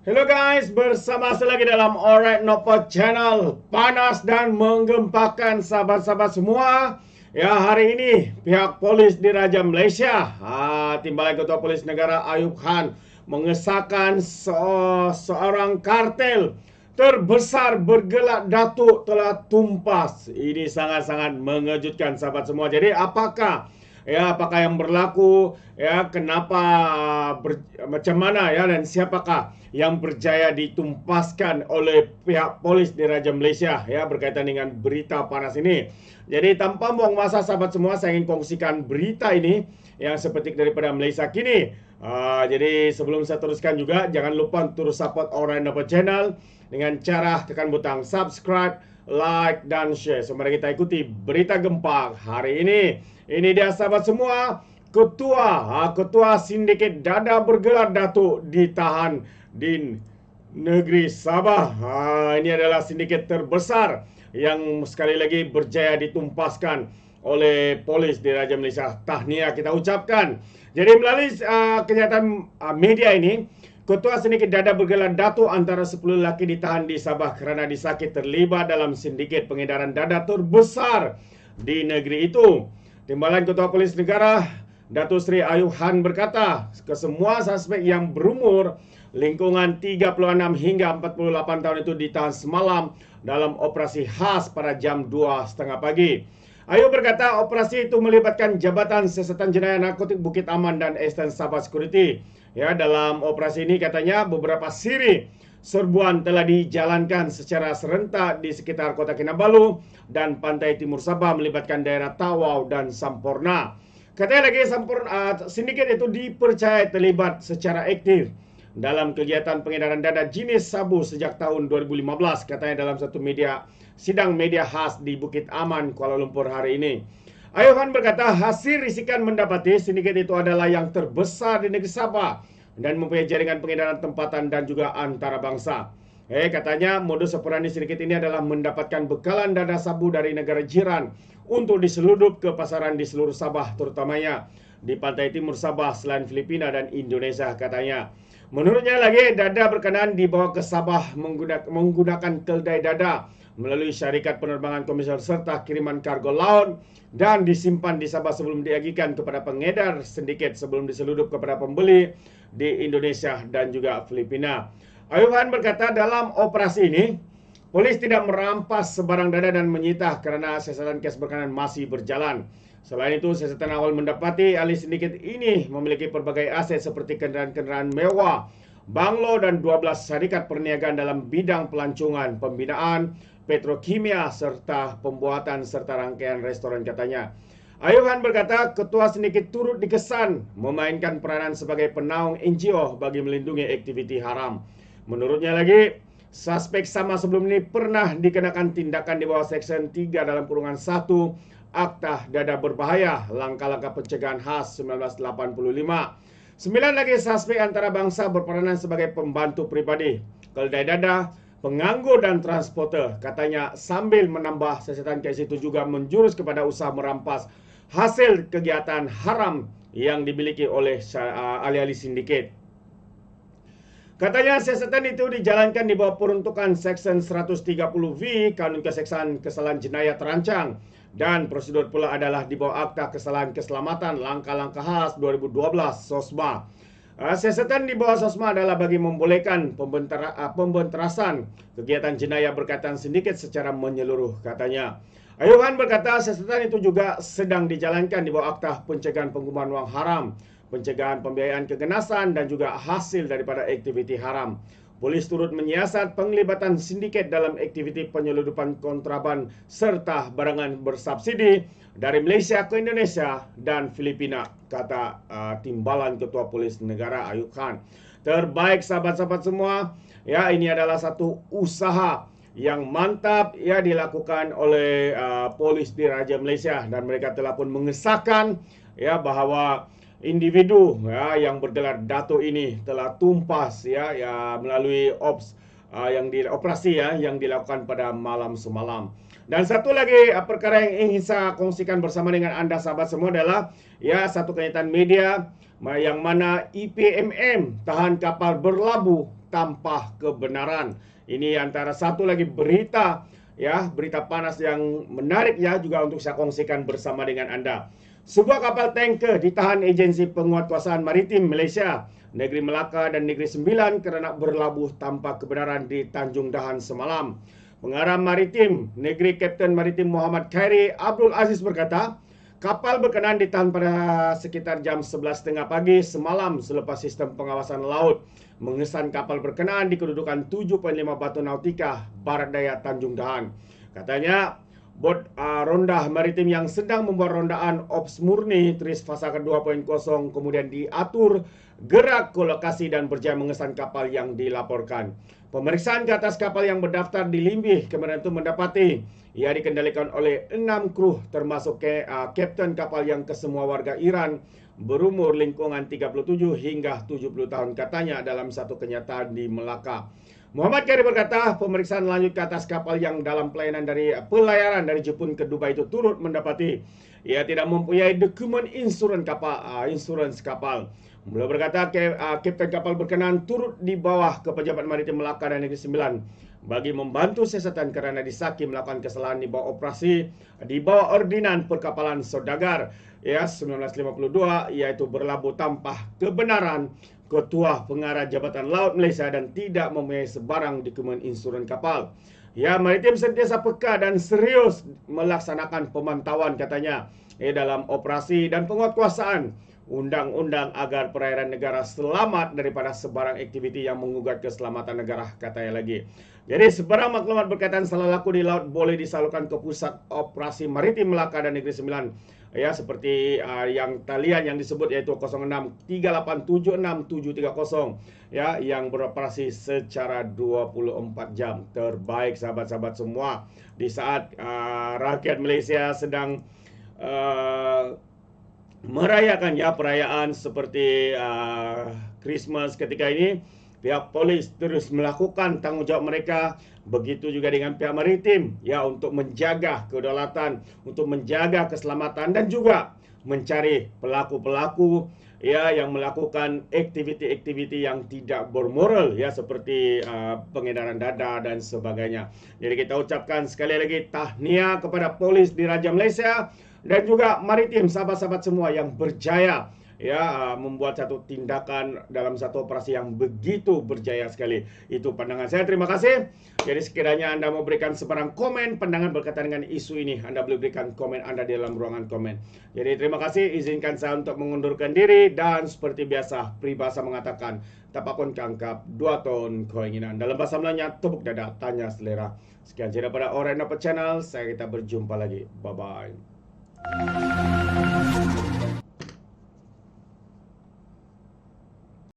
Hello guys, bersama saya lagi dalam Alright Nopo Channel. Panas dan menggempakan sahabat-sahabat semua. Ya, hari ini pihak polis di Raja Malaysia, Timbalan Ketua Polis Negara Ayub Khan mengesahkan seorang kartel terbesar bergelak datuk telah tumpas. Ini sangat-sangat mengejutkan sahabat semua. Jadi apakah yang berlaku, ya, kenapa, macam mana, ya, dan siapakah yang berjaya ditumpaskan oleh pihak polis di Raja Malaysia, ya, berkaitan dengan berita panas ini. Jadi tanpa buang masa sahabat semua, saya ingin kongsikan berita ini yang sepetik daripada Malaysia kini. Jadi sebelum saya teruskan juga, jangan lupa terus support Alright Nopo Channel dengan cara tekan butang subscribe, like, dan share. So, mari kita ikuti berita gempa hari ini. Ini dia sahabat semua, Ketua Sindiket Dada Bergelar Datuk ditahan di negeri Sabah. Ini adalah sindiket terbesar yang sekali lagi berjaya ditumpaskan oleh polis di Raja Malaysia. Tahniah kita ucapkan. Jadi melalui kenyataan media ini, Ketua Sindiket Dada Bergelar Datuk antara 10 lelaki ditahan di Sabah kerana disakit terlibat dalam sindiket pengedaran dada terbesar di negeri itu. Timbalan Ketua Polis Negara Datuk Seri Ayub Khan berkata, kesemua suspek yang berumur lingkungan 36 hingga 48 tahun itu ditahan semalam dalam operasi khas pada jam 2.30 pagi. Ayub berkata operasi itu melibatkan Jabatan Siasatan Jenayah Narkotik Bukit Aman dan Eastern Sabah Security. Ya, dalam operasi ini katanya beberapa siri serbuan telah dijalankan secara serentak di sekitar Kota Kinabalu dan pantai timur Sabah melibatkan daerah Tawau dan Samporna. Katanya lagi sindiket itu dipercaya terlibat secara aktif dalam kegiatan pengedaran dada jenis sabu sejak tahun 2015, katanya dalam satu sidang media khas di Bukit Aman, Kuala Lumpur hari ini. Ayub Khan berkata hasil risikan mendapati sindiket itu adalah yang terbesar di negeri Sabah dan mempunyai jaringan pengedaran tempatan dan juga antarabangsa. Katanya modus operandi sindiket ini adalah mendapatkan bekalan dada sabu dari negara jiran untuk diseludup ke pasaran di seluruh Sabah, terutamanya di pantai timur Sabah selain Filipina dan Indonesia, katanya. Menurutnya lagi, dada berkenaan dibawa ke Sabah menggunakan keldai dada melalui syarikat penerbangan komersial serta kiriman kargo laut dan disimpan di Sabah sebelum diagikan kepada pengedar sindiket sebelum diseludup kepada pembeli di Indonesia dan juga Filipina. Ayub Khan berkata dalam operasi ini, polis tidak merampas sebarang dada dan menyita kerana siasatan kes berkenaan masih berjalan. Selain itu, siasatan awal mendapati ahli sindiket ini memiliki pelbagai aset seperti kenderaan-kenderaan mewah, banglo dan 12 syarikat perniagaan dalam bidang pelancongan, pembinaan, petrokimia serta pembuatan serta rangkaian restoran, katanya. Ayub Khan berkata ketua sindiket turut dikesan memainkan peranan sebagai penaung NGO bagi melindungi aktiviti haram. Menurutnya lagi, suspek sama sebelum ini pernah dikenakan tindakan di bawah Seksyen 3 dalam kurungan 1 Akta Dada Berbahaya, langkah-langkah pencegahan khas 1985. 9 lagi suspek antarabangsa berperanan sebagai pembantu pribadi, keldai dada, penganggur dan transporter, katanya, sambil menambah siasatan kes itu juga menjurus kepada usaha merampas hasil kegiatan haram yang dimiliki oleh ahli-ahli sindiket. Katanya siasatan itu dijalankan di bawah peruntukan Seksyen 130V Kanun Keseksaan Kesalahan Jenayah Terancang dan prosedur pula adalah di bawah Akta Kesalahan Keselamatan Langkah-Langkah Khas 2012 SOSMA. Siasatan di bawah SOSMA adalah bagi membolehkan pembenterasan kegiatan jenayah berkaitan sindiket secara menyeluruh, katanya. Ayub Khan berkata siasatan itu juga sedang dijalankan di bawah Akta Pencegahan Penggunaan Wang Haram, pencegahan pembiayaan keganasan dan juga hasil daripada aktiviti haram. Polis turut menyiasat penglibatan sindiket dalam aktiviti penyeludupan kontraban serta barangan bersubsidi dari Malaysia ke Indonesia dan Filipina, kata Timbalan Ketua Polis Negara Ayub Khan. Terbaik sahabat-sahabat semua, ya, ini adalah satu usaha yang mantap, ya, dilakukan oleh polis di Raja Malaysia dan mereka telah pun mengesahkan, ya, bahawa individu, ya, yang bergelar datuk ini telah tumpas, ya, melalui operasi, ya, yang dilakukan pada malam semalam. Dan satu lagi perkara yang ingin saya kongsikan bersama dengan anda sahabat semua adalah, ya, satu kenyataan media yang mana IPMM tahan kapal berlabuh tanpa kebenaran. Ini antara satu lagi berita, ya, berita panas yang menarik ya juga untuk saya kongsikan bersama dengan Anda. Sebuah kapal tanker ditahan Agensi Penguatkuasaan Maritim Malaysia, Negeri Melaka dan Negeri Sembilan kerana berlabuh tanpa kebenaran di Tanjung Dahan semalam. Pengarah Maritim Negeri Kapten Maritim Muhammad Khairi Abdul Aziz berkata, kapal berkenaan ditahan pada sekitar jam 11.30 pagi semalam selepas sistem pengawasan laut mengesan kapal berkenaan di kedudukan 7.5 Batu Nautika, Barat Daya Tanjung Dahan. Katanya, bot ronda maritim yang sedang membuat rondaan Ops Murni tulis fasa ke-2.0 kemudian diatur gerak ke lokasi dan berjaya mengesan kapal yang dilaporkan. Pemeriksaan ke atas kapal yang berdaftar di Limbih kemudian itu mendapati ia dikendalikan oleh 6 kru termasuk kapten kapal yang kesemua warga Iran berumur lingkungan 37 hingga 70 tahun katanya dalam satu kenyataan di Melaka. Muhammad Khairi berkata, pemeriksaan lanjut ke atas kapal yang dalam pelayaran dari Jepun ke Dubai itu turut mendapati ia tidak mempunyai dokumen insurans kapal. Beliau berkata, kapten kapal berkenaan turut di bawah ke Pejabat Maritim Melaka dan Negeri Sembilan bagi membantu siasatan kerana disaki melakukan kesalahan di bawah operasi di bawah ordinan perkapalan saudagar ya 1952 iaitu berlabuh tanpa kebenaran Ketua Pengarah Jabatan Laut Malaysia dan tidak mempunyai sebarang dokumen insurans kapal. Ya, Maritim sentiasa peka dan serius melaksanakan pemantauan katanya dalam operasi dan penguatkuasaan undang-undang agar perairan negara selamat daripada sebarang aktiviti yang mengugat keselamatan negara katanya lagi. Jadi sebarang maklumat berkaitan salah laku di laut boleh disalurkan ke Pusat Operasi Maritim Melaka dan Negeri Sembilan. Ya, seperti yang talian yang disebut yaitu 0638767730 ya yang beroperasi secara 24 jam. Terbaik sahabat-sahabat semua di saat rakyat Malaysia sedang merayakan ya perayaan seperti Christmas ketika ini. Pihak polis terus melakukan tanggungjawab mereka, begitu juga dengan pihak maritim ya untuk menjaga kedaulatan, untuk menjaga keselamatan dan juga mencari pelaku-pelaku ya yang melakukan aktiviti-aktiviti yang tidak bermoral ya seperti pengedaran dada dan sebagainya. Jadi kita ucapkan sekali lagi tahniah kepada polis di Raja Malaysia dan juga maritim sahabat-sahabat semua yang berjaya ya membuat satu tindakan dalam satu operasi yang begitu berjaya sekali. Itu pandangan saya. Terima kasih. Jadi sekiranya Anda mau berikan sebarang komen, pandangan berkaitan dengan isu ini, Anda boleh berikan komen Anda di dalam ruangan komen. Jadi terima kasih. Izinkan saya untuk mengundurkan diri dan seperti biasa peribahasa mengatakan tapakun kangkap 2 ton keinginan. Dalam bahasa Melayunya tepuk dada tanya selera. Sekian cerita pada Alright Not Channel. Kita berjumpa lagi. Bye bye.